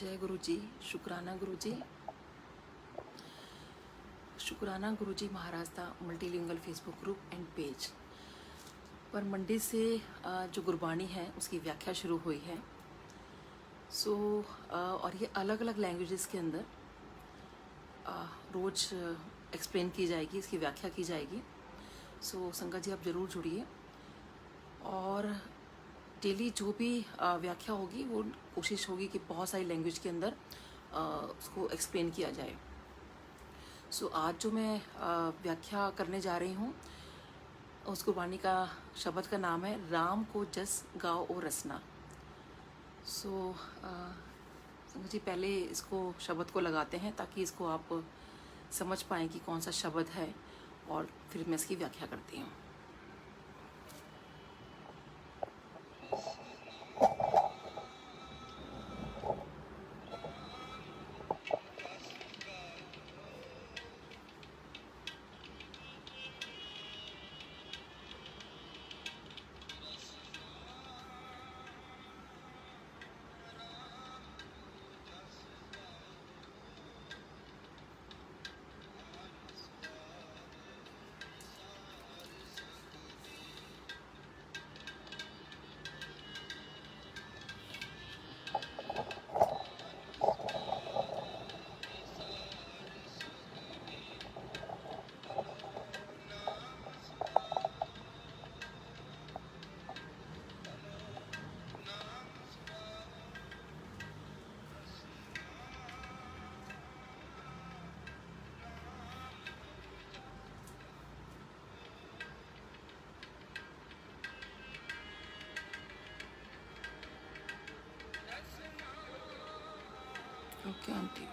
जय गुरु जी। शुक्राना गुरु जी। शुक्राना गुरु जी महाराज था multilingual Facebook group and page पर मंडे से जो गुरबाणी है उसकी व्याख्या शुरू हुई है। और ये अलग अलग लैंग्वेजेस के अंदर रोज एक्सप्लेन की जाएगी, इसकी व्याख्या की जाएगी। संगत जी आप ज़रूर जुड़िए और डेली जो भी व्याख्या होगी वो कोशिश होगी कि बहुत सारी लैंग्वेज के अंदर उसको एक्सप्लेन किया जाए। आज जो मैं व्याख्या करने जा रही हूँ उस गुरबाणी का शब्द का नाम है राम को जस गाओ और रसना। संगत जी पहले इसको शब्द को लगाते हैं ताकि इसको आप समझ पाएँ कि कौन सा शब्द है और फिर मैं इसकी व्याख्या करती हूँ। Okay aunty.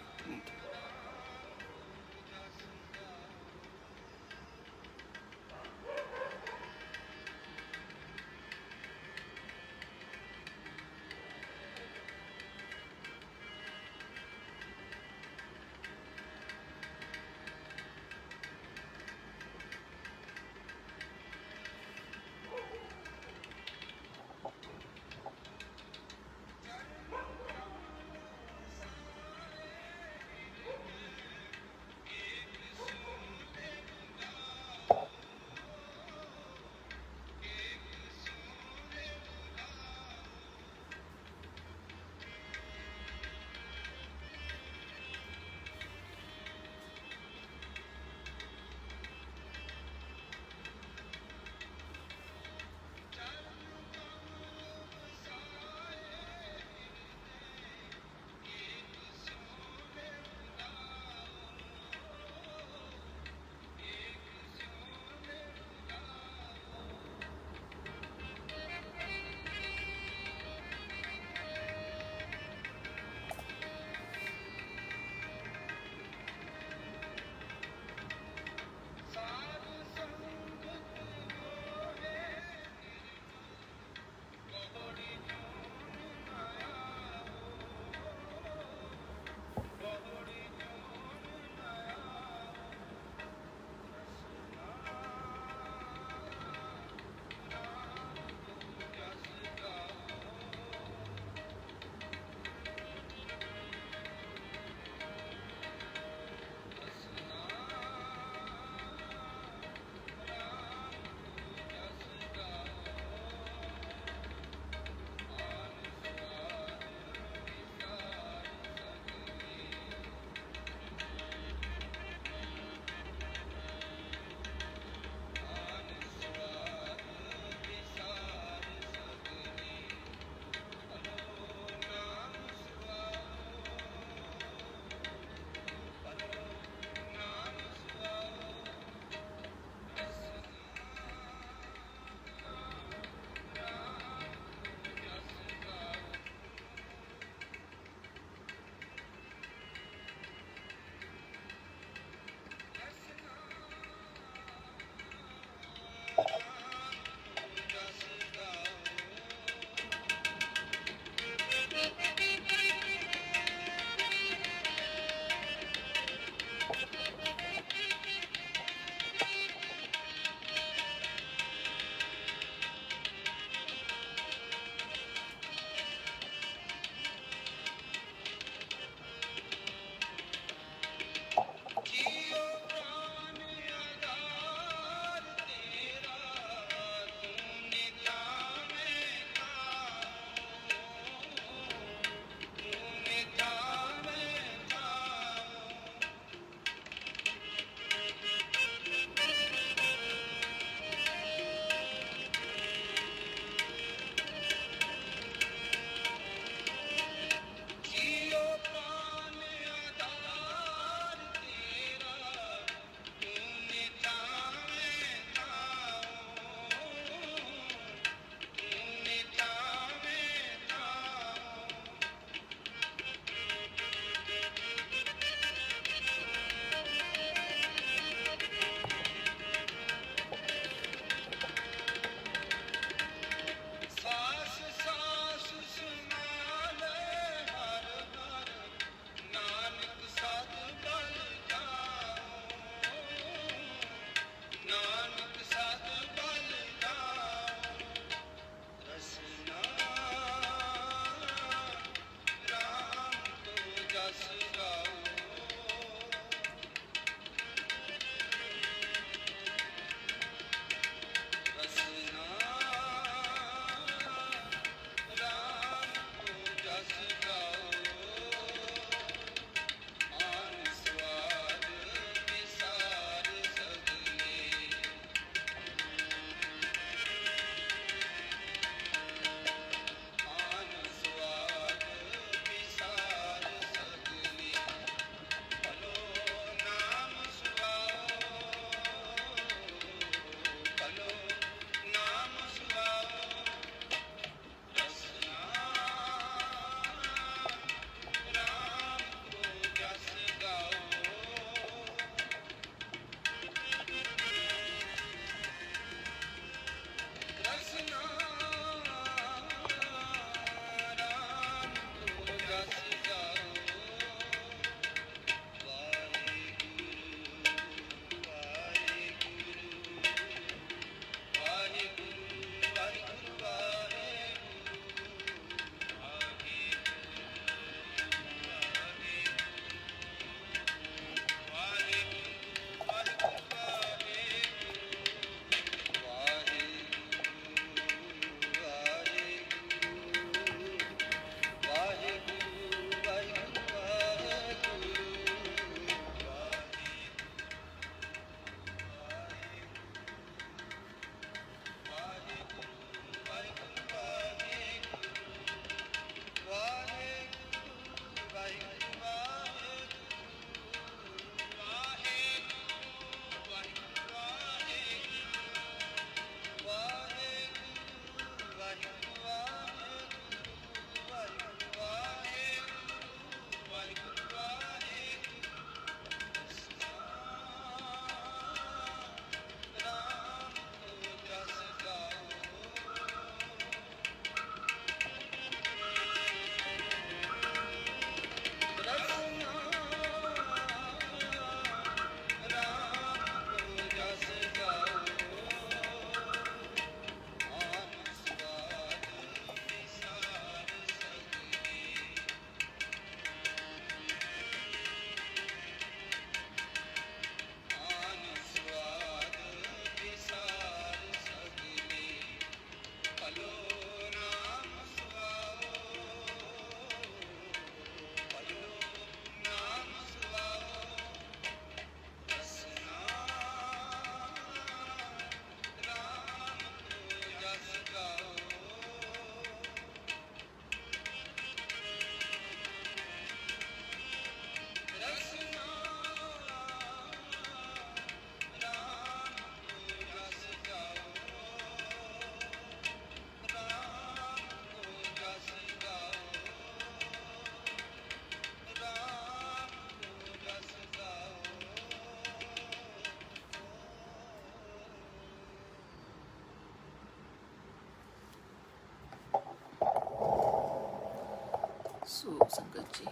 सो संगत जी,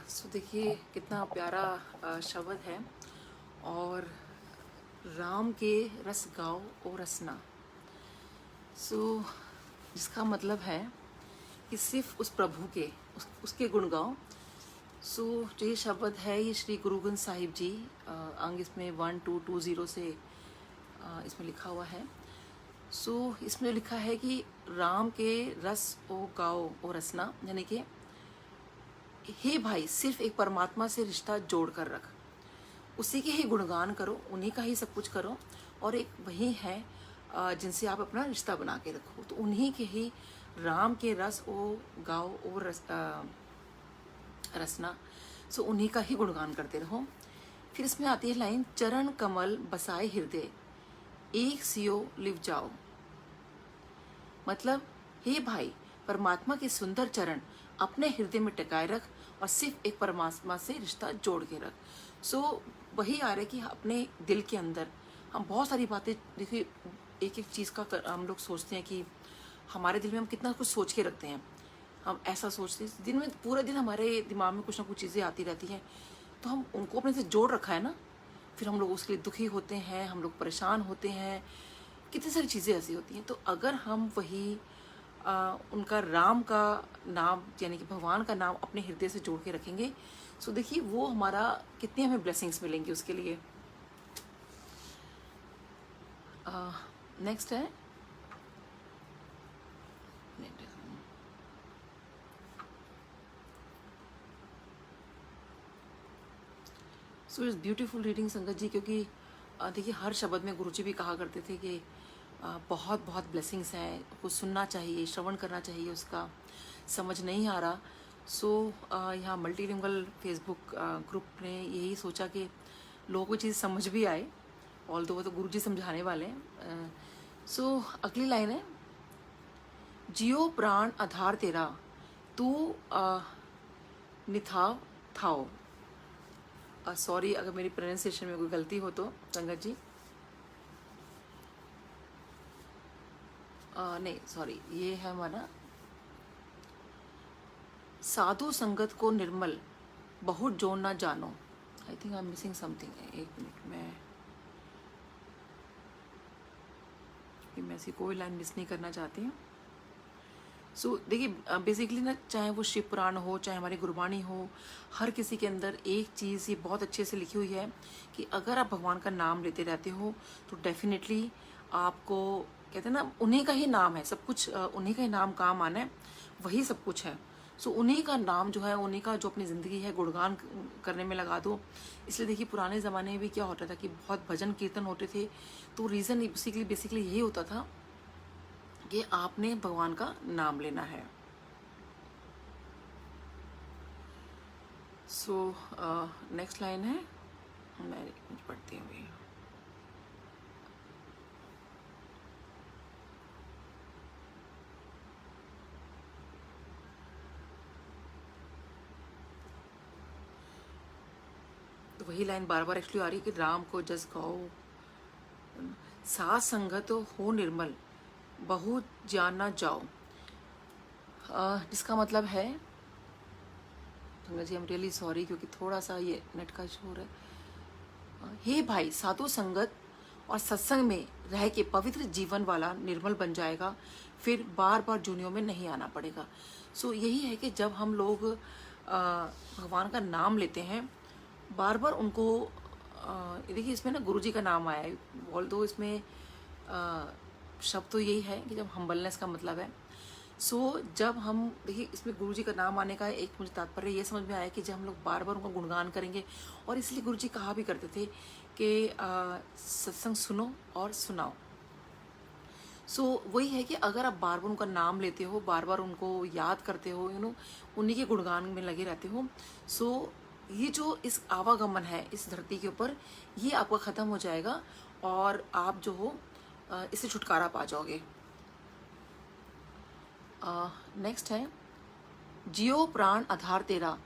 सो देखिए कितना प्यारा शब्द है। और राम के रस गाओ ओ रसना। सो जिसका मतलब है कि सिर्फ उस प्रभु के उसके गुण गाओ। सो जो ये शब्द है ये श्री गुरु ग्रंथ साहिब जी अंग इसमें 1220 से इसमें लिखा हुआ है। सो इसमें लिखा है कि राम के रस ओ गाओ ओ रसना, यानी कि हे भाई सिर्फ एक परमात्मा से रिश्ता जोड़ कर रख, उसी के ही गुणगान करो, उन्हीं का ही सब कुछ करो। और एक वही है जिनसे आप अपना रिश्ता बना के रखो, तो उन्हीं के ही राम के रस ओ गाओ ओ रसना। सो उन्हीं का ही गुणगान करते रहो। फिर इसमें आती है लाइन, चरण कमल बसाए हृदय एक सियो लिव जाओ। मतलब हे भाई परमात्मा के सुंदर चरण अपने हृदय में टिकाए रख और सिर्फ एक परमात्मा से रिश्ता जोड़ के रख। सो वही आ रहा है कि अपने दिल के अंदर हम बहुत सारी बातें, देखिए एक एक चीज़ का हम लोग सोचते हैं कि हमारे दिल में हम कितना कुछ सोच के रखते हैं। हम ऐसा सोचते हैं दिन में, पूरा दिन हमारे दिमाग में कुछ ना कुछ चीज़ें आती रहती हैं, तो हम उनको अपने से जोड़ रखा है ना। फिर हम लोग उसके लिए दुखी होते हैं, हम लोग परेशान होते हैं, कितनी सारी चीज़ें ऐसी होती हैं। तो अगर हम वही उनका राम का नाम यानी कि भगवान का नाम अपने हृदय से जोड़ के रखेंगे, सो देखिए वो हमारा कितनी हमें ब्लेसिंग्स मिलेंगी उसके लिए। नेक्स्ट है, सो इट्स ब्यूटीफुल रीडिंग संगत जी, क्योंकि देखिए हर शब्द में गुरुजी भी कहा करते थे कि बहुत बहुत ब्लेसिंग्स हैं, कुछ सुनना चाहिए, श्रवण करना चाहिए, उसका समझ नहीं आ रहा। सो यहाँ मल्टीलिंगुअल फेसबुक ग्रुप ने यही सोचा कि लोगों को चीज़ समझ भी आए, ऑल दो वो तो गुरुजी समझाने वाले हैं। सो अगली लाइन है, जियो प्राण आधार तेरा तू निथाव थाओ। सॉरी अगर मेरी प्रोनाउंसिएशन में कोई गलती हो तो संगत जी। नहीं सॉरी, ये है हमारा, साधु संगत को निर्मल बहुत जो ना जानो। I think I am missing something. एक मिनट में मैं ऐसी कोई लाइन मिस नहीं करना चाहती हूँ। सो देखिए बेसिकली ना, चाहे वो शिव पुराण हो, चाहे हमारी गुरबाणी हो, हर किसी के अंदर एक चीज़ ये बहुत अच्छे से लिखी हुई है कि अगर आप भगवान का नाम लेते रहते हो तो डेफिनेटली आपको, कहते हैं ना, उन्हीं का ही नाम है सब कुछ, उन्हीं का ही नाम काम आना है, वही सब कुछ है। सो उन्हीं का नाम जो है, उन्हीं का जो अपनी ज़िंदगी है गुणगान करने में लगा दो। इसलिए देखिए पुराने ज़माने में भी क्या होता था कि बहुत भजन कीर्तन होते थे, तो रीज़न बेसिकली यही होता था कि आपने भगवान का नाम लेना है। सो नेक्स्ट लाइन है, मैं पढ़ती हूँ। तो वही लाइन बार बार एक्चुअली आ रही है कि राम को जस गाओ, साथ संगत हो निर्मल बहुत जान ना जाओ। जिसका मतलब है, जी आई एम रियली सॉरी क्योंकि थोड़ा सा ये नेट का इशू हो रहा है। हे भाई साधु संगत और सत्संग में रह के पवित्र जीवन वाला निर्मल बन जाएगा, फिर बार बार जूनियों में नहीं आना पड़ेगा। सो यही है कि जब हम लोग भगवान का नाम लेते हैं, बार बार उनको, देखिए इसमें ना गुरुजी का नाम आया है, ऑल दो इसमें शब्द तो यही है कि जब हम्बलनेस का मतलब है। सो जब हम, देखिए इसमें गुरुजी का नाम आने का एक मुझे तात्पर्य ये समझ में आया कि जब हम लोग बार बार उनका गुणगान करेंगे, और इसलिए गुरुजी कहा भी करते थे कि सत्संग सुनो और सुनाओ। सो वही है कि अगर आप बार बार उनका नाम लेते हो, बार बार उनको याद करते हो, उन्हीं के गुणगान में लगे रहते हो, सो ये जो इस आवागमन है इस धरती के ऊपर, ये आपका ख़त्म हो जाएगा और आप जो हो इससे छुटकारा पा जाओगे। नेक्स्ट है, जियो प्राण आधार तेरा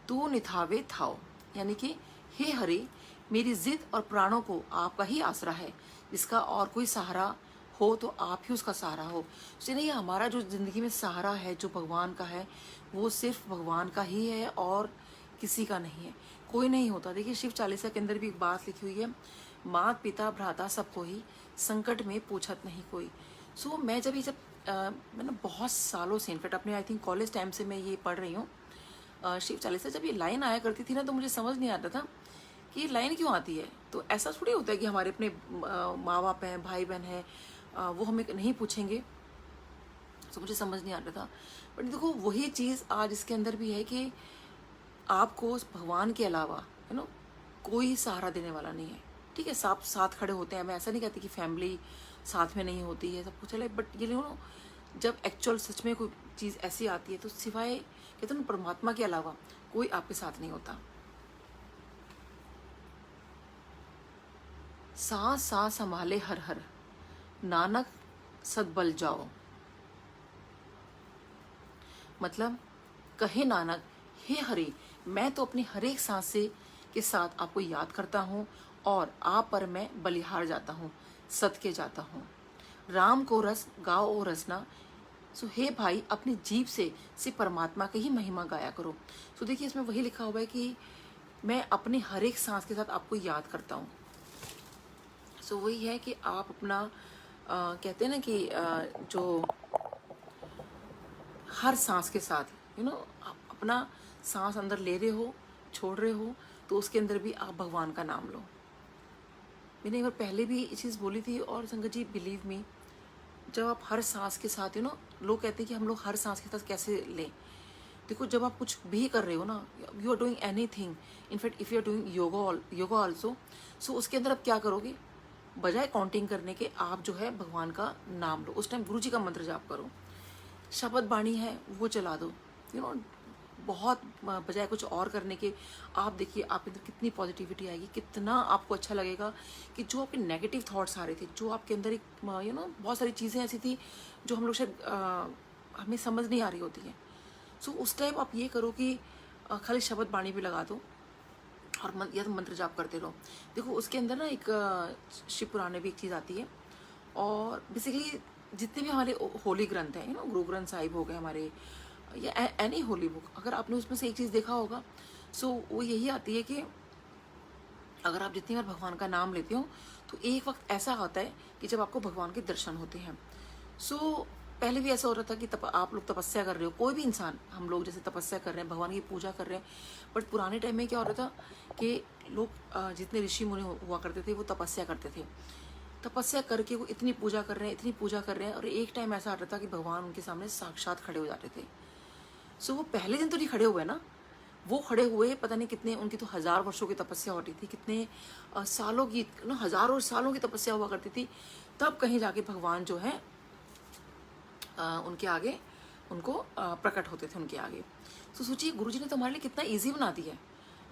तू निथावे थाओ। यानी कि हे हरि, मेरी जिद और प्राणों को आपका ही आसरा है, जिसका और कोई सहारा हो तो आप ही उसका सहारा हो। इसलिए हमारा जो ज़िंदगी में सहारा है जो भगवान का है, वो सिर्फ भगवान का ही है और किसी का नहीं है, कोई नहीं होता। देखिए शिव चालीसा के अंदर भी एक बात लिखी हुई है, मात पिता भ्राता सबको ही, संकट में पूछत नहीं कोई। सो मैं जब मैंने बहुत सालों से, इनफेक्ट अपने आई थिंक कॉलेज टाइम से मैं ये पढ़ रही हूँ शिव चालीसा। जब ये लाइन आया करती थी ना, तो मुझे समझ नहीं आता था कि ये लाइन क्यों आती है। तो ऐसा थोड़ी होता है कि हमारे अपने माँ बाप हैं, भाई बहन हैं, वो हमें नहीं पूछेंगे। तो मुझे समझ नहीं आ रहा था। बट देखो वही चीज़ आज इसके अंदर भी है कि आपको उस भगवान के अलावा कोई सहारा देने वाला नहीं है। ठीक है, साथ साथ खड़े होते हैं, मैं ऐसा नहीं कहती कि फैमिली साथ में नहीं होती है, सब कुछ चले, बट ये जब एक्चुअल सच में कोई चीज़ ऐसी आती है तो सिवाय कहते हैं ना परमात्मा के अलावा कोई आपके साथ नहीं होता। सांस सांस संभाले हर हर, नानक सदबल जाओ। मतलब कहे नानक, हे हरि, मैं तो अपनी हर एक सांस से के साथ आपको याद करता हूँ और आप पर मैं बलिहार जाता हूँ, सदके जाता हूँ। राम को रस गाओ और रसना। सो हे भाई, अपनी जीभ से सिर्फ परमात्मा की ही महिमा गाया करो। सो देखिए इसमें वही लिखा हुआ है कि मैं अपनी हर एक सांस के साथ आपको याद करता हूँ। सो वही है कि आप अपना कहते हैं ना कि जो हर सांस के साथ आप अपना सांस अंदर ले रहे हो, छोड़ रहे हो, तो उसके अंदर भी आप भगवान का नाम लो। मैंने एक बार पहले भी ये चीज़ बोली थी, और संगत जी बिलीव मी, जब आप हर सांस के साथ लोग कहते हैं कि हम लोग हर सांस के साथ कैसे लें। देखो जब आप कुछ भी कर रहे हो ना, you are doing anything, in fact if you are doing yoga also, so उसके अंदर आप क्या करोगे, बजाय काउंटिंग करने के आप जो है भगवान का नाम लो। उस टाइम गुरु जी का मंत्र जाप करो, शब्द बाणी है वो चला दो। बहुत बजाय कुछ और करने के आप देखिए आप अंदर कितनी पॉजिटिविटी आएगी, कितना आपको अच्छा लगेगा कि जो आपके नेगेटिव थॉट्स आ रहे थे, जो आपके अंदर एक बहुत सारी चीज़ें ऐसी थी जो हम लोग शायद हमें समझ नहीं आ रही होती हैं। सो उस टाइम आप ये करो कि खाली शब्द बाणी भी लगा दो और या तो मंत्र जाप करते रहो। देखो उसके अंदर ना एक शिव पुराण में भी एक चीज़ आती है, और बेसिकली जितने भी हमारे होली ग्रंथ हैं गुरु ग्रंथ साहिब हो गए हमारे, या एनी होली बुक, अगर आपने उसमें से एक चीज़ देखा होगा, सो वो यही आती है कि अगर आप जितनी बार भगवान का नाम लेते हो तो एक वक्त ऐसा आता है कि जब आपको भगवान के दर्शन होते हैं। सो पहले भी ऐसा हो रहा था कि आप लोग तपस्या कर रहे हो, कोई भी इंसान, हम लोग जैसे तपस्या कर रहे हैं, भगवान की पूजा कर रहे हैं, बट पुराने टाइम में क्या हो रहा था कि लोग जितने ऋषि मुनि हुआ करते थे वो तपस्या करते थे, तपस्या करके वो इतनी पूजा कर रहे हैं, इतनी पूजा कर रहे हैं, और एक टाइम ऐसा आता था कि भगवान उनके सामने साक्षात खड़े हो जाते थे। सो वो पहले दिन तो नहीं खड़े हुए ना, वो खड़े हुए पता नहीं कितने, उनकी तो 1000 वर्षों की तपस्या होती थी, कितने सालों की, हजारों सालों की तपस्या हुआ करती थी, तब कहीं जाके भगवान जो है उनके आगे उनको प्रकट होते थे उनके आगे। तो सोचिए गुरुजी ने तो हमारे लिए कितना ईजी बना दिया है।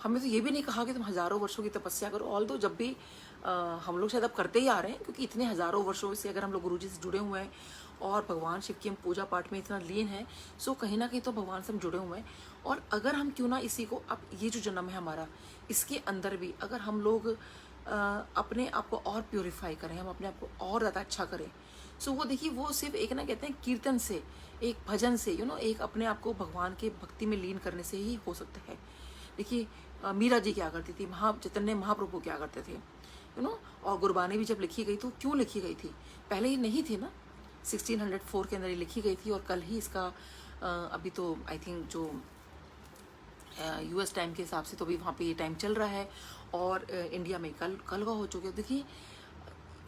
हमें तो ये भी नहीं कहा कि तुम हजारों वर्षों की तपस्या करो, ऑल दो जब भी हम लोग शायद अब करते ही आ रहे हैं, क्योंकि इतने हजारों वर्षों से अगर हम लोग गुरुजी से जुड़े हुए हैं और भगवान शिव की हम पूजा पाठ में इतना लीन है, सो कहीं ना कहीं तो भगवान से हम जुड़े हुए हैं। और अगर हम क्यों ना इसी को, अब ये जो जन्म है हमारा, इसके अंदर भी अगर हम लोग अपने आप को और प्योरीफाई करें, हम अपने आप को और ज़्यादा अच्छा करें, सो वो देखिए वो सिर्फ एक ना कहते हैं कीर्तन से, एक भजन से, एक अपने आप को भगवान के भक्ति में लीन करने से ही हो सकता है। देखिए मीरा जी क्या करती थी, चैतन्य महाप्रभु क्या करते थे, और गुरबानी भी जब लिखी गई तो क्यों लिखी गई थी, पहले ही नहीं थी ना, 1604 के अंदर ये लिखी गई थी, और कल ही इसका अभी तो आई थिंक जो यूएस टाइम के हिसाब से तो भी वहाँ पे ये टाइम चल रहा है, और इंडिया में कल का हो चुके। देखिए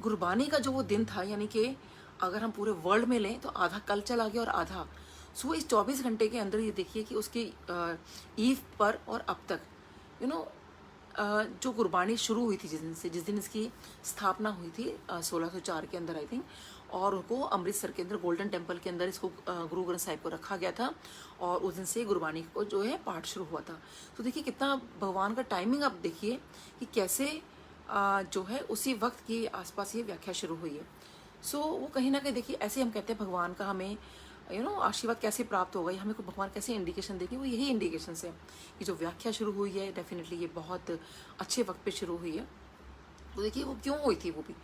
गुरबानी का जो वो दिन था, यानी कि अगर हम पूरे वर्ल्ड में लें तो आधा कल चला गया और आधा, सो इस 24 घंटे के अंदर ये देखिए कि उसकी ईव पर और अब तक जो गुरबानी शुरू हुई थी जिस दिन इसकी स्थापना हुई थी 1604 के अंदर आई थिंक, और उनको अमृतसर के अंदर गोल्डन टेम्पल के अंदर इसको गुरु ग्रंथ साहिब को रखा गया था, और उस दिन से गुरबानी को जो है पाठ शुरू हुआ था। तो देखिए कितना भगवान का टाइमिंग आप देखिए कि कैसे जो है उसी वक्त के आसपास ये व्याख्या शुरू हुई है। सो वो कहीं ना कहीं देखिए ऐसे हम कहते हैं भगवान का हमें आशीर्वाद कैसे प्राप्त होगा, हमें को भगवान कैसे इंडिकेशन देंगे, वो यही इंडिकेशन है कि जो व्याख्या शुरू हुई है डेफिनेटली ये बहुत अच्छे वक्त पे शुरू हुई है। तो देखिए वो क्यों हुई थी, वो भी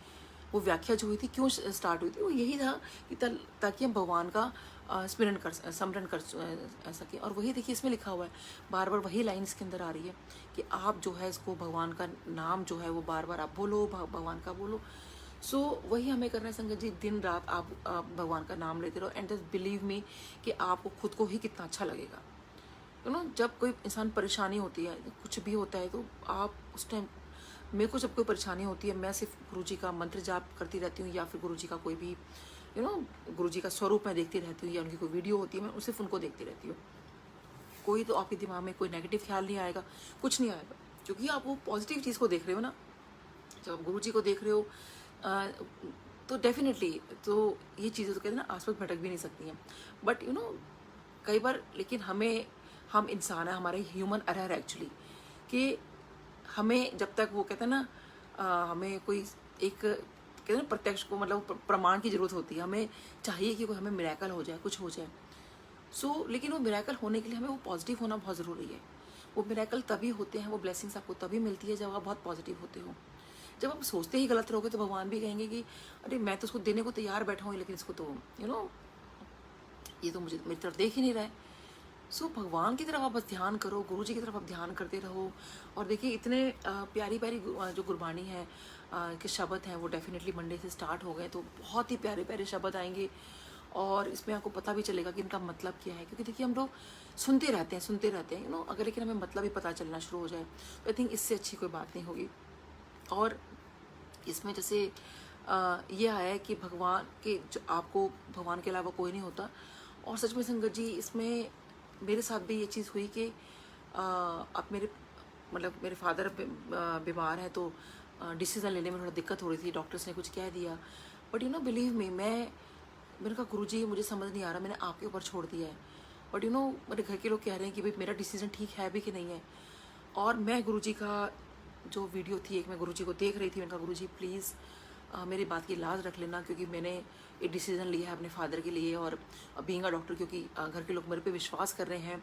वो व्याख्या जो हुई थी क्यों स्टार्ट हुई थी, वो यही था कि ताकि हम भगवान का स्मरण कर सके। और वही देखिए इसमें लिखा हुआ है, बार बार वही लाइन इसके अंदर आ रही है कि आप जो है इसको भगवान का नाम जो है वो बार बार आप बोलो, भगवान का बोलो। सो वही हमें करना है संगत जी, दिन रात आप भगवान का नाम लेते रहो एंड जस्ट बिलीव मी कि आपको खुद को ही कितना अच्छा लगेगा। जब कोई इंसान परेशानी होती है, कुछ भी होता है, तो आप उस टाइम, मेरे को जब कोई परेशानी होती है, मैं सिर्फ गुरुजी का मंत्र जाप करती रहती हूँ या फिर गुरुजी का कोई भी गुरुजी का स्वरूप मैं देखती रहती हूँ, या उनकी कोई वीडियो होती है मैं सिर्फ उनको देखती रहती हूँ। कोई तो आपके दिमाग में कोई नेगेटिव ख्याल नहीं आएगा, कुछ नहीं आएगा, क्योंकि आप वो पॉजिटिव चीज़ को देख रहे हो ना। जब आप गुरुजी को देख रहे हो तो डेफिनेटली तो ये चीज़ें तो कहते हैं ना आसपास भटक भी नहीं सकती हैं। बट कई बार, लेकिन हम इंसान है, हमारा ह्यूमन एरर एक्चुअली, कि हमें जब तक वो कहते हैं ना हमें कोई एक कहते हैं ना प्रत्यक्ष को, मतलब प्रमाण की ज़रूरत होती है, हमें चाहिए कि कोई हमें मिरेकल हो जाए, कुछ हो जाए। लेकिन वो मिरेकल होने के लिए हमें वो पॉजिटिव होना बहुत ज़रूरी है। वो मिरेकल तभी होते हैं, वो ब्लेसिंग्स आपको तभी मिलती है जब आप बहुत पॉजिटिव होते हो। जब आप सोचते ही गलत रहोगे तो भगवान भी कहेंगे कि अरे मैं तो उसको देने को तैयार बैठा हूँ, लेकिन इसको तो ये तो मुझे मेरी तरफ देख ही नहीं रहा है। भगवान की तरफ आप बस ध्यान करो, गुरु जी की तरफ आप ध्यान करते रहो। और देखिए इतने प्यारी प्यारी जो गुरबानी है के शब्द हैं, वो डेफिनेटली मंडे से स्टार्ट हो गए, तो बहुत ही प्यारे प्यारे शब्द आएंगे और इसमें आपको पता भी चलेगा कि इनका मतलब क्या है। क्योंकि देखिए हम लोग सुनते रहते हैं अगर, लेकिन हमें मतलब ही पता चलना शुरू हो जाए तो आई थिंक इससे अच्छी कोई बात नहीं होगी। और इसमें जैसे ये आया है कि भगवान के जो आपको भगवान के अलावा कोई नहीं होता। और सच में संगत जी, इसमें मेरे साथ भी ये चीज़ हुई कि अब मेरे फादर बीमार हैं, तो डिसीज़न लेने में थोड़ा दिक्कत हो रही थी। डॉक्टर्स ने कुछ कह दिया, बट बिलीव मी, मैंने कहा गुरुजी मुझे समझ नहीं आ रहा, मैंने आपके ऊपर छोड़ दिया है। बट मेरे घर के लोग कह रहे हैं कि भाई मेरा डिसीज़न ठीक है भी कि नहीं है। और मैं गुरुजी का जो वीडियो थी एक, मैं गुरुजी को देख रही थी, मैंने कहा गुरुजी प्लीज़ मेरी बात की लाज रख लेना, क्योंकि मैंने एक डिसीज़न लिया है अपने फादर के लिए। और बीइंग अ डॉक्टर, क्योंकि घर के लोग मेरे पे विश्वास कर रहे हैं,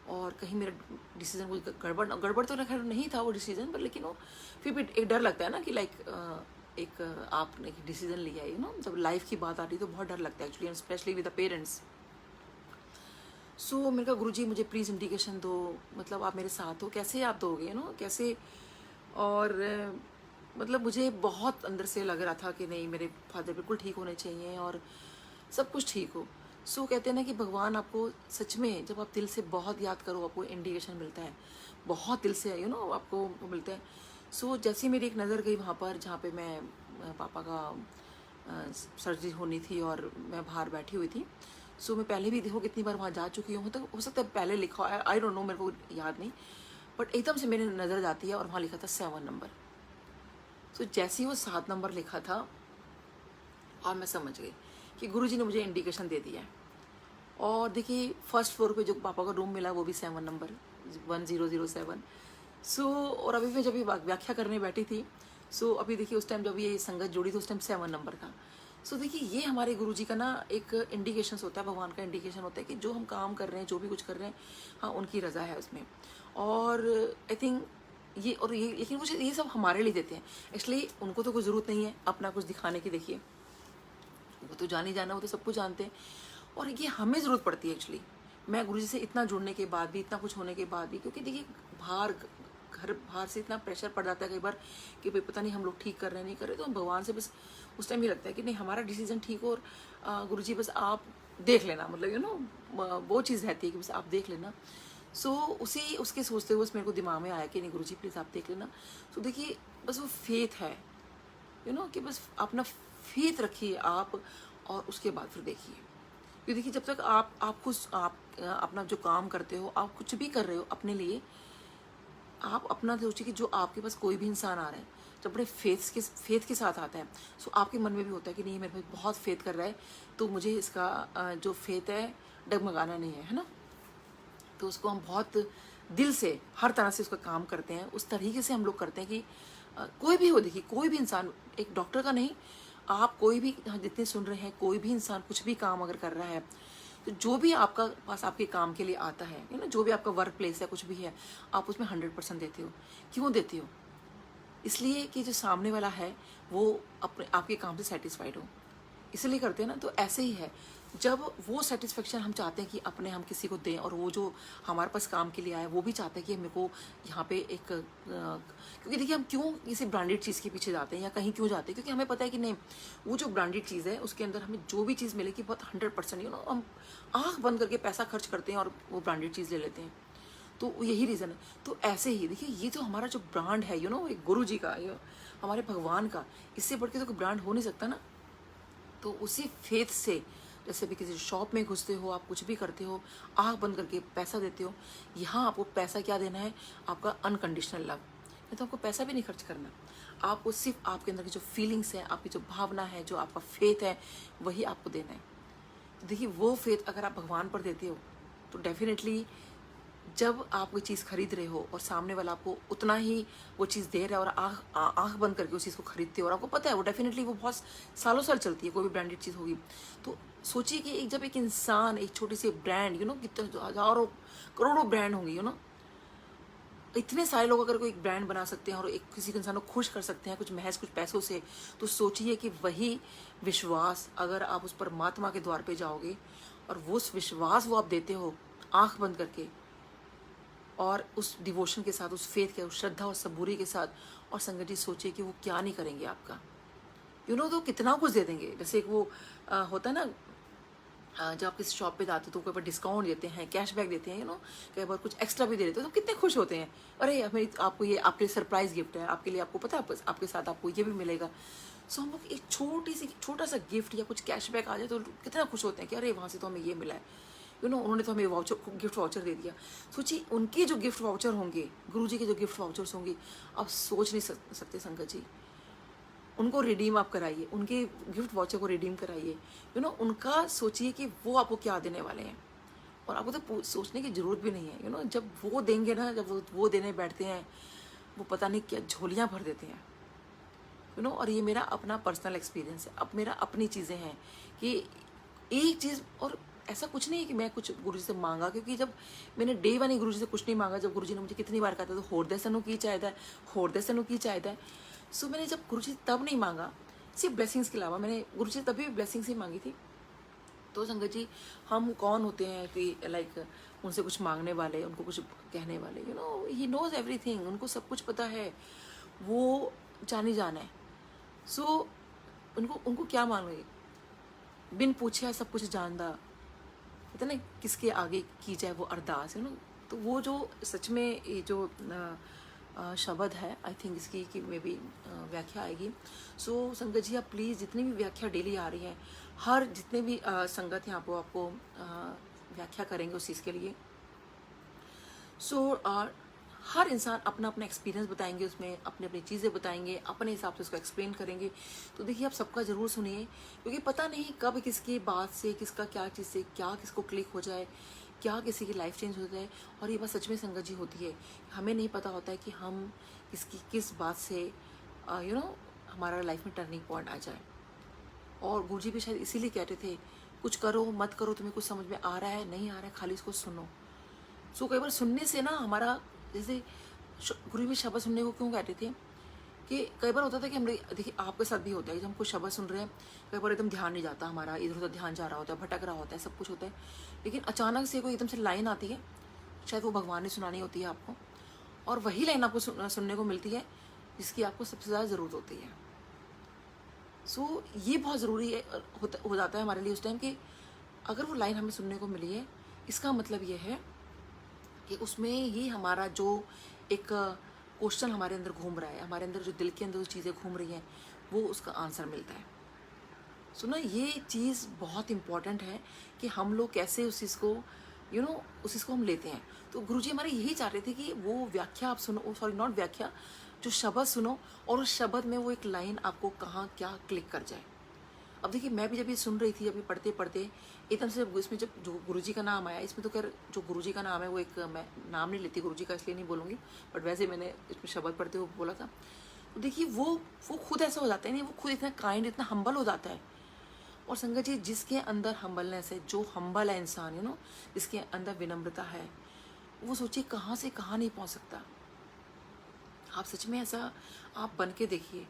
और कहीं मेरा डिसीज़न कोई गड़बड़ तो खैर नहीं था वो डिसीज़न, पर लेकिन वो फिर भी एक डर लगता है ना कि एक आपने डिसीज़न लिया है, जब लाइफ की बात आ रही तो बहुत डर लगता है actually, specially with the parents. मैंने कहा गुरुजी मुझे प्लीज़ इंडिकेशन दो, मतलब आप मेरे साथ हो, कैसे आप दोगे कैसे। और मतलब मुझे बहुत अंदर से लग रहा था कि नहीं, मेरे फादर बिल्कुल ठीक होने चाहिए और सब कुछ ठीक हो। कहते हैं ना कि भगवान आपको सच में जब आप दिल से बहुत याद करो, आपको इंडिकेशन मिलता है, बहुत दिल से आपको मिलता है। जैसे मेरी एक नज़र गई वहाँ पर जहाँ पे मैं पापा का सर्जरी होनी थी और मैं बाहर बैठी हुई थी। मैं पहले भी देखो कितनी बार वहाँ जा चुकी हूँ, तो हो सकता है पहले लिखा, आई डोंट नो, मेरे को याद नहीं, बट एकदम से मेरी नज़र जाती है और वहाँ लिखा था 7 नंबर। जैसे ही वो 7 नंबर लिखा था, और मैं समझ गई कि गुरुजी ने मुझे इंडिकेशन दे दिया है। और देखिए फर्स्ट फ्लोर पे जो पापा का रूम मिला वो भी 7 नंबर 1007। और अभी मैं जब ये व्याख्या करने बैठी थी, अभी देखिए उस टाइम जब ये संगत जोड़ी तो उस टाइम 7 नंबर था। देखिए ये हमारे गुरुजी का ना एक इंडिकेशन होता है, भगवान का इंडिकेशन होता है कि जो हम काम कर रहे हैं, जो भी कुछ कर रहे हैं, हाँ उनकी रज़ा है उसमें। और आई थिंक ये लेकिन मुझे ये सब हमारे लिए देते हैं एक्चुअली, उनको तो कोई ज़रूरत नहीं है अपना कुछ दिखाने की। देखिए वो तो जान ही जाना, वो तो सब कुछ जानते हैं, और ये हमें ज़रूरत पड़ती है एक्चुअली। मैं गुरुजी से इतना जुड़ने के बाद भी, इतना कुछ होने के बाद भी, क्योंकि देखिए बाहर से इतना प्रेशर पड़ जाता है कई बार कि भाई पता नहीं हम लोग ठीक कर रहे हैं नहीं कर रहे, तो भगवान से बस उस टाइम ये लगता है कि नहीं हमारा डिसीजन ठीक हो, और गुरुजी बस आप देख लेना, मतलब वो चीज़ रहती है कि बस आप देख लेना। उसके सोचते हुए मेरे को दिमाग में आया कि नहीं गुरुजी प्लीज़ आप देख लेना। देखिए बस वो फेथ है, कि बस अपना फेथ रखिए आप, और उसके बाद फिर देखिए। क्योंकि देखिए जब तक आप खुद अपना जो काम करते हो, आप कुछ भी कर रहे हो अपने लिए, आप अपना सोचिए कि जो आपके पास कोई भी इंसान आ रहा है, जब बड़े फेथ के साथ आता है, आपके मन में भी होता है कि नहीं मेरे भाई बहुत फेथ कर रहा है, तो मुझे इसका जो फेथ है डगमगाना नहीं है ना। तो उसको हम बहुत दिल से हर तरह से उसका काम करते हैं, उस तरीके से हम लोग करते हैं कि कोई भी हो, देखिए कोई भी इंसान, एक डॉक्टर का नहीं, आप कोई भी जितने सुन रहे हैं, कोई भी इंसान कुछ भी काम अगर कर रहा है, तो जो भी आपका पास आपके काम के लिए आता है जो भी आपका वर्क प्लेस है, कुछ भी है, आप उसमें 100% देते हो। क्यों देते हो? इसलिए कि जो सामने वाला है वो अपने आपके काम से सेटिस्फाइड हो, इसलिए करते हैं ना। तो ऐसे ही है, जब वो सेटिस्फेक्शन हम चाहते हैं कि अपने हम किसी को दें, और वो जो हमारे पास काम के लिए आए वो भी चाहते हैं कि मेरे को यहाँ पे एक क्योंकि देखिए हम क्यों किसी ब्रांडेड चीज़ के पीछे जाते हैं या कहीं क्यों जाते हैं, क्योंकि हमें पता है कि नहीं, वो जो ब्रांडेड चीज़ है उसके अंदर हमें जो भी चीज़ मिलेगी बहुत 100%, हम आँख बंद करके पैसा खर्च करते हैं और वो ब्रांडेड चीज़ ले लेते हैं। तो यही रीज़न है। तो ऐसे ही देखिए, ये जो हमारा जो ब्रांड है एक गुरु जी का, हमारे भगवान का, इससे बढ़ के तो कोई ब्रांड हो नहीं सकता ना। तो उसी फेथ से, जैसे भी किसी शॉप में घुसते हो, आप कुछ भी करते हो, आँख बंद करके पैसा देते हो, यहाँ आपको पैसा क्या देना है, आपका अनकंडीशनल लव। नहीं तो आपको पैसा भी नहीं खर्च करना, आपको सिर्फ आपके अंदर की जो फीलिंग्स है, आपकी जो भावना है, जो आपका फेथ है, वही आपको देना है। तो देखिए, वो फेथ अगर आप भगवान पर देते हो तो डेफिनेटली जब आप कोई चीज़ खरीद रहे हो और सामने वाला आपको उतना ही वो चीज़ दे रहा है, और आँख बंद करके उस चीज़ को खरीदते हो, और आपको पता है वो डेफिनेटली वो बहुत सालों साल चलती है, कोई भी ब्रांडेड चीज़ होगी। तो सोचिए कि जब एक इंसान एक छोटी सी ब्रांड, कितने हज़ारों करोड़ों ब्रांड होंगे, इतने सारे लोग अगर कोई एक ब्रांड बना सकते हैं और एक किसी इंसान को खुश कर सकते हैं कुछ पैसों से, तो सोचिए कि वही विश्वास अगर आप उस परमात्मा के द्वार पे जाओगे और वो विश्वास वो आप देते हो आंख बंद करके, और उस डिवोशन के साथ, उस फेथ के, उस श्रद्धा और सबूरी के साथ, और संगत जी सोचिए कि वो क्या नहीं करेंगे आपका, तो कितना कुछ दे देंगे। जैसे एक वो होता है ना, जब आप किसी शॉप पे जाते हो तो कई बार डिस्काउंट देते हैं, कैशबैक देते हैं, कई बार कुछ एक्स्ट्रा भी दे देते हो, तो कितने खुश होते हैं, अरे हमें आपको ये आपके लिए सरप्राइज गिफ्ट है, आपके लिए, आपको पता है आपके साथ आपको ये भी मिलेगा। सो हम लोग एक छोटा सा गिफ्ट या कुछ कैशबैक आ जाए तो कितना खुश होते हैं कि अरे वहाँ से तो हमें ये मिला है, उन्होंने तो हमें गिफ्ट वाउचर दे दिया। सोचिए उनके जो गिफ्ट वाउचर होंगे, गुरुजी के जो गिफ्ट वाउचर्स होंगे, आप सोच नहीं सकते संगत जी। उनको रिडीम आप कराइए, उनके गिफ्ट वाउचर को रिडीम कराइए, उनका सोचिए कि वो आपको क्या देने वाले हैं, और आपको तो सोचने की जरूरत भी नहीं है। जब वो देंगे ना, जब वो देने बैठते हैं, वो पता नहीं क्या झोलियाँ भर देते हैं, और ये मेरा अपना पर्सनल एक्सपीरियंस है, अब मेरा अपनी चीज़ें हैं कि एक चीज़, और ऐसा कुछ नहीं है कि मैं कुछ गुरुजी से मांगा, क्योंकि जब मैंने डे वन ही गुरुजी से कुछ नहीं मांगा, जब गुरुजी ने मुझे कितनी बार कहा था तो होरदे सनु की चाहिए, होरदे सनु की चाहिए। सो मैंने जब गुरुजी तब नहीं मांगा, सिर्फ ब्लेसिंग्स के अलावा मैंने गुरुजी तभी भी ब्लेसिंग्स ही मांगी थी। तो संगत जी, हम कौन होते हैं कि लाइक उनसे कुछ मांगने वाले, उनको कुछ कहने वाले, ही नोज एवरीथिंग, उनको सब कुछ पता है, वो जानी जाना है। सो उनको क्या मांगे, बिन पूछे सब कुछ जानदा, पता ना किसके आगे की जाए वो अरदास, तो वो जो सच में ये जो शब्द है, आई थिंक इसकी कि मे बी व्याख्या आएगी। सो संगत जी, आप प्लीज़ जितनी भी व्याख्या डेली आ रही है, हर जितने भी संगत हैं आपको व्याख्या करेंगे उस चीज़ के लिए। सो हर इंसान अपना अपना एक्सपीरियंस बताएंगे, उसमें अपनी अपनी चीज़ें बताएंगे, अपने हिसाब से उसको एक्सप्लेन करेंगे। तो देखिए, आप सबका ज़रूर सुनिए, क्योंकि पता नहीं कब किसकी बात से, किसका क्या चीज़ से क्या किसको क्लिक हो जाए, क्या किसी की लाइफ चेंज हो जाए। और ये बात सच में संगत जी होती है, हमें नहीं पता होता है कि हम किस बात से हमारा लाइफ में टर्निंग पॉइंट आ जाए। और गुरुजी भी शायद इसीलिए कहते थे, कुछ करो मत करो, तुम्हें कुछ समझ में आ रहा है नहीं आ रहा है, खाली इसको सुनो। सो कई बार सुनने से ना हमारा, जैसे गुरु भी शब्द सुनने को क्यों कहते थे कि कई बार होता था कि हम, देखिए आपके साथ भी होता है, जब हम कुछ शब्द सुन रहे हैं, कई बार एकदम ध्यान नहीं जाता हमारा, इधर उधर ध्यान जा रहा होता है, भटक रहा होता है, सब कुछ होता है, लेकिन अचानक से कोई एकदम से लाइन आती है, शायद वो भगवान ने सुनानी होती है आपको, और वही लाइन आपको सुनने को मिलती है जिसकी आपको सबसे ज़्यादा ज़रूरत होती है। सो ये बहुत ज़रूरी है, हो जाता है हमारे लिए उस टाइम कि अगर वो लाइन हमें सुनने को मिली है, इसका मतलब ये है कि उसमें ही हमारा जो एक क्वेश्चन हमारे अंदर घूम रहा है, हमारे अंदर जो दिल के अंदर जो चीज़ें घूम रही हैं, वो उसका आंसर मिलता है। सुना, ये चीज़ बहुत इम्पॉर्टेंट है कि हम लोग कैसे उस चीज़ को उस चीज़ को हम लेते हैं। तो गुरुजी हमारे यही चाह रहे थे कि वो व्याख्या आप सुनो, सॉरी नॉट व्याख्या, जो शब्द सुनो, और उस शब्द में वो एक लाइन आपको कहाँ क्या क्लिक कर जाए। अब देखिए, मैं भी जब ये सुन रही थी, अभी पढ़ते पढ़ते एकदम से इसमें जब जो गुरुजी का नाम आया, इसमें तो खैर जो गुरुजी का नाम है वो एक, मैं नाम नहीं लेती गुरुजी का इसलिए नहीं बोलूँगी, बट वैसे मैंने इसमें शब्द पढ़ते हुए बोला था। तो देखिए, वो खुद ऐसा हो जाता है, नहीं वो खुद इतना काइंड, इतना हम्बल हो जाता है। और संगत जी, जिसके अंदर हम्बलनेस है, जो हम्बल है इंसान, जिसके अंदर विनम्रता है, वो सोचिए कहाँ से कहाँ नहीं पहुँच सकता। आप सच में ऐसा आप बन के देखिए,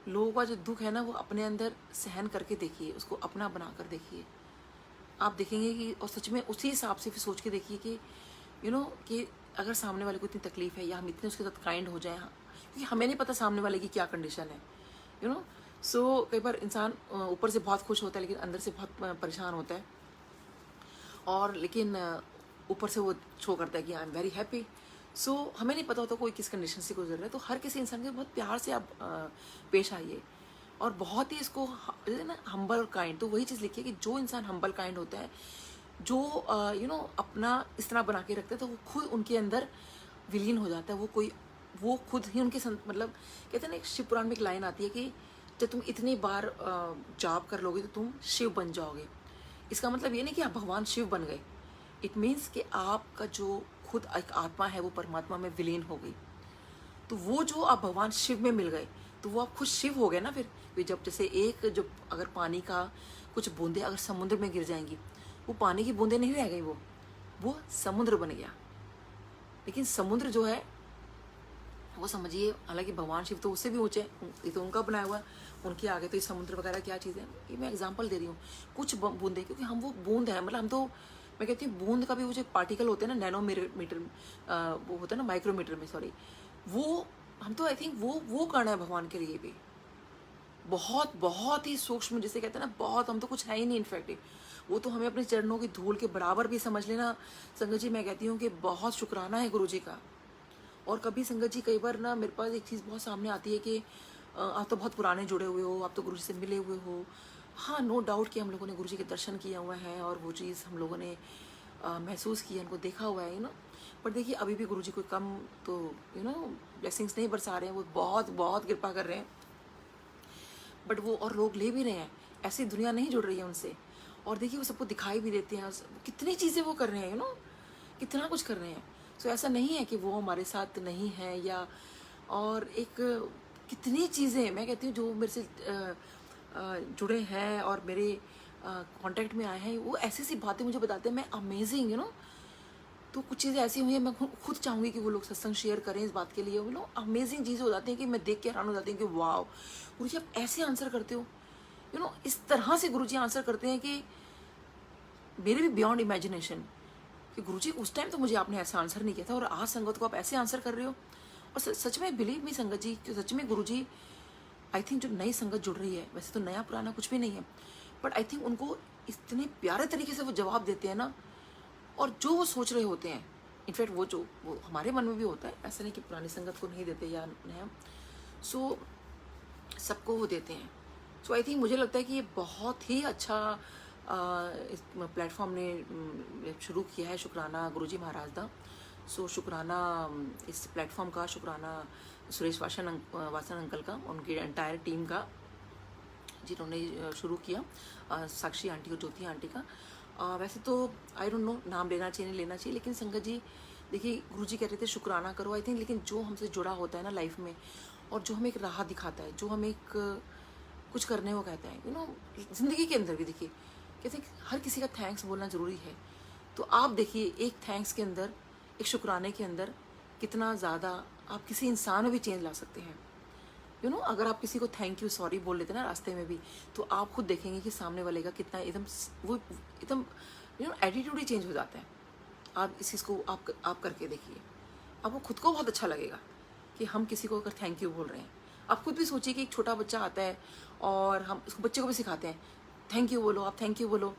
लोगों का जो दुख है ना वो अपने अंदर सहन करके देखिए, उसको अपना बना कर देखिए, आप देखेंगे कि और सच में उसी हिसाब से फिर सोच के देखिए कि कि अगर सामने वाले को इतनी तकलीफ है या हम इतने उसके साथ काइंड हो जाएं, क्योंकि हमें नहीं पता सामने वाले की क्या कंडीशन है। सो कई बार इंसान ऊपर से बहुत खुश होता है लेकिन अंदर से बहुत परेशान होता है, और लेकिन ऊपर से वो शो करता है कि आई एम वेरी हैप्पी। सो हमें नहीं पता होता कोई किस कंडीशन से गुजर रहा है। तो हर किसी इंसान के बहुत प्यार से आप पेश आइए, और बहुत ही इसको ना हम्बल और काइंड, तो वही चीज़ लिखिए कि जो इंसान हम्बल काइंड होता है, जो अपना इस तरह बना के रखते हैं, तो वो खुद उनके अंदर विलीन हो जाता है। वो खुद ही उनके मतलब कहते हैं ना, एक शिव पुराण में एक लाइन आती है कि जब तुम इतनी बार जाप कर लोगे तो तुम शिव बन जाओगे। इसका मतलब ये नहीं कि आप भगवान शिव बन गए, इट मीन्स कि आपका जो खुद एक आत्मा है वो परमात्मा में विलीन हो गई। तो वो जो आप भगवान शिव में मिल गए तो वो आप खुद शिव हो गए ना। फिर जब जैसे एक जो अगर पानी का कुछ बूंदे अगर समुद्र में गिर जाएंगी, वो पानी की बूंदे नहीं रह गई, वो समुद्र बन गया। लेकिन समुद्र जो है वो समझिए, हालांकि भगवान शिव तो उससे भी ऊंचे, ये तो उनका बनाया हुआ, उनके आगे तो ये समुद्र वगैरह क्या चीज़ है। ये मैं एग्जांपल दे रही हूँ, कुछ बूंदे, क्योंकि हम वो बूंद है, मतलब हम तो, मैं कहती हूँ बूंद का भी वो जो पार्टिकल होते हैं ना, नैनोमीटर, वो होता है ना माइक्रोमीटर में, सॉरी, वो हम तो आई थिंक वो करना है भगवान के लिए भी बहुत बहुत ही सूक्ष्म, जिसे कहते हैं ना, बहुत, हम तो कुछ है ही नहीं इनफैक्ट। वो तो हमें अपने चरणों की धूल के बराबर भी समझ लेना। संगत जी, मैं कहती हूँ कि बहुत शुक्राना है गुरु जी का। और कभी संगत जी, कई बार ना मेरे पास एक चीज़ बहुत सामने आती है कि आप तो बहुत पुराने जुड़े हुए हो, आप तो गुरु जी से मिले हुए हो। हाँ, नो डाउट कि हम लोगों ने गुरु जी के दर्शन किया हुआ है और वो चीज़ हम लोगों ने महसूस किया, उनको देखा हुआ है, पर देखिए अभी भी गुरु जी कोई कम तो ब्लेसिंग्स नहीं बरसा रहे हैं, वो बहुत बहुत कृपा कर रहे हैं, बट वो और लोग ले भी रहे हैं। ऐसी दुनिया नहीं जुड़ रही है उनसे, और देखिए वो सबको दिखाई भी देते हैं, कितनी चीज़ें वो कर रहे हैं, कितना कुछ कर रहे हैं। सो ऐसा नहीं है कि वो हमारे साथ नहीं है, या और एक कितनी चीज़ें मैं कहती हूँ जो मेरे से जुड़े हैं और मेरे कांटेक्ट में आए हैं, वो ऐसी ऐसी बातें मुझे बताते हैं, मैं अमेजिंग तो कुछ चीज़ें ऐसी हुई हैं, मैं खुद चाहूँगी कि वो लोग सत्संग शेयर करें इस बात के लिए। अमेजिंग चीज़ें हो जाती हैं कि मैं देख के हैरान हो जाती हूँ कि वाह गुरु जी आप ऐसे आंसर करते हो, इस तरह से गुरु जी आंसर करते हैं कि मेरे भी बियॉन्ड इमेजिनेशन, कि गुरु जी उस टाइम तो मुझे आपने ऐसा आंसर नहीं किया था और आज संगत को आप ऐसे आंसर कर रहे हो। और सच में बिलीव मी संगत जी, कि सच में गुरु जी, आई थिंक जो नई संगत जुड़ रही है, वैसे तो नया पुराना कुछ भी नहीं है, बट आई थिंक उनको इतने प्यारे तरीके से वो जवाब देते हैं ना, और जो वो सोच रहे होते हैं, इनफैक्ट वो हमारे मन में भी होता है, ऐसा नहीं कि पुरानी संगत को नहीं देते या नया, सो सबको वो देते हैं। सो आई थिंक मुझे लगता है कि ये बहुत ही अच्छा इस प्लेटफॉर्म ने शुरू किया है, शुक्राना गुरुजी महाराज दा। सो शुक्राना इस प्लेटफॉर्म का, शुक्राना सुरेश वासन अंकल का, उनकी एंटायर टीम का जिन्होंने शुरू किया, साक्षी आंटी और ज्योति आंटी का। वैसे तो आई डोंट नो नाम लेना चाहिए नहीं लेना चाहिए, लेकिन संगत जी देखिए गुरुजी कह रहे थे शुक्राना करो, आई थिंक, लेकिन जो हमसे जुड़ा होता है ना लाइफ में, और जो हमें एक राह दिखाता है, जो हमें एक कुछ करने को कहता है, ज़िंदगी के अंदर भी देखिए कहते हैं हर किसी का थैंक्स बोलना ज़रूरी है। तो आप देखिए एक थैंक्स के अंदर, एक शुक्राने के अंदर कितना ज़्यादा आप किसी इंसान में भी चेंज ला सकते हैं। अगर आप किसी को थैंक यू सॉरी बोल लेते हैं ना रास्ते में भी, तो आप खुद देखेंगे कि सामने वाले का कितना एकदम एटीट्यूड ही चेंज हो जाता है। आप इस चीज़ को आप करके देखिए, आपको खुद को बहुत अच्छा लगेगा कि हम किसी को अगर थैंक यू बोल रहे हैं। आप खुद भी सोचिए कि एक छोटा बच्चा आता है और हम उसको, बच्चे को भी सिखाते हैं थैंक यू बोलो, आप थैंक यू बोलो,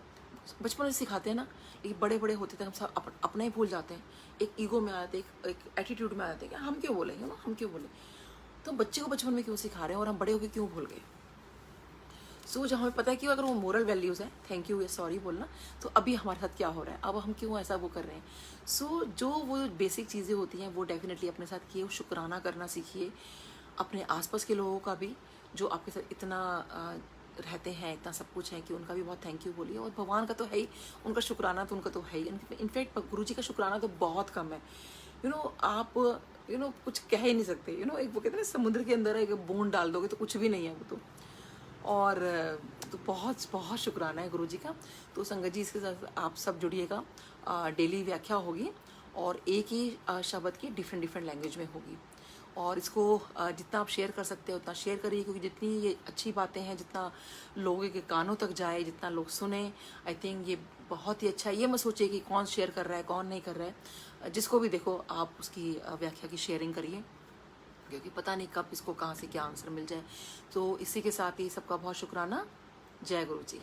बचपन में सिखाते हैं ना। एक बड़े बड़े होते थे हम सब अपना ही भूल जाते हैं, एक ईगो में आ जाते हैं, एक एटीट्यूड में आ जाते हैं कि हम क्यों बोले, हम क्यों बोले। तो बच्चे को बचपन में क्यों सिखा रहे हैं और हम बड़े होकर क्यों भूल गए। सो जब हमें पता है कि अगर वो मोरल वैल्यूज़ है थैंक यू या सॉरी बोलना, तो अभी हमारे साथ क्या हो रहा है, अब हम क्यों ऐसा वो कर रहे हैं। सो जो वो बेसिक चीज़ें होती हैं वो डेफिनेटली अपने साथ किए, शुक्राना करना सीखिए। अपने आसपास के लोगों का भी जो आपके साथ इतना रहते हैं, इतना सब कुछ है, कि उनका भी बहुत थैंक यू बोलिए। और भगवान का तो है ही, उनका शुक्राना तो उनका तो है ही। इनफैक्ट गुरु जी का शुक्राना तो बहुत कम है। आप कुछ कह ही नहीं सकते। एक वो कहते हैं ना, समुद्र के अंदर एक बूंद डाल दोगे तो कुछ भी नहीं है वो तो। और तो बहुत बहुत शुक्राना है गुरु जी का। तो संगत जी इसके साथ आप सब जुड़िएगा। डेली व्याख्या होगी और एक ही शब्द की डिफरेंट लैंग्वेज में होगी। और इसको जितना आप शेयर कर सकते हो उतना शेयर करिए, क्योंकि जितनी ये अच्छी बातें हैं, जितना लोगों के कानों तक जाए, जितना लोग सुने, आई थिंक ये बहुत ही अच्छा है। ये मत सोचिए कि कौन शेयर कर रहा है कौन नहीं कर रहा है, जिसको भी देखो आप उसकी व्याख्या की शेयरिंग करिए, क्योंकि पता नहीं कब इसको कहाँ से क्या आंसर मिल जाए। तो इसी के साथ ही सबका बहुत शुक्राना। जय गुरु जी।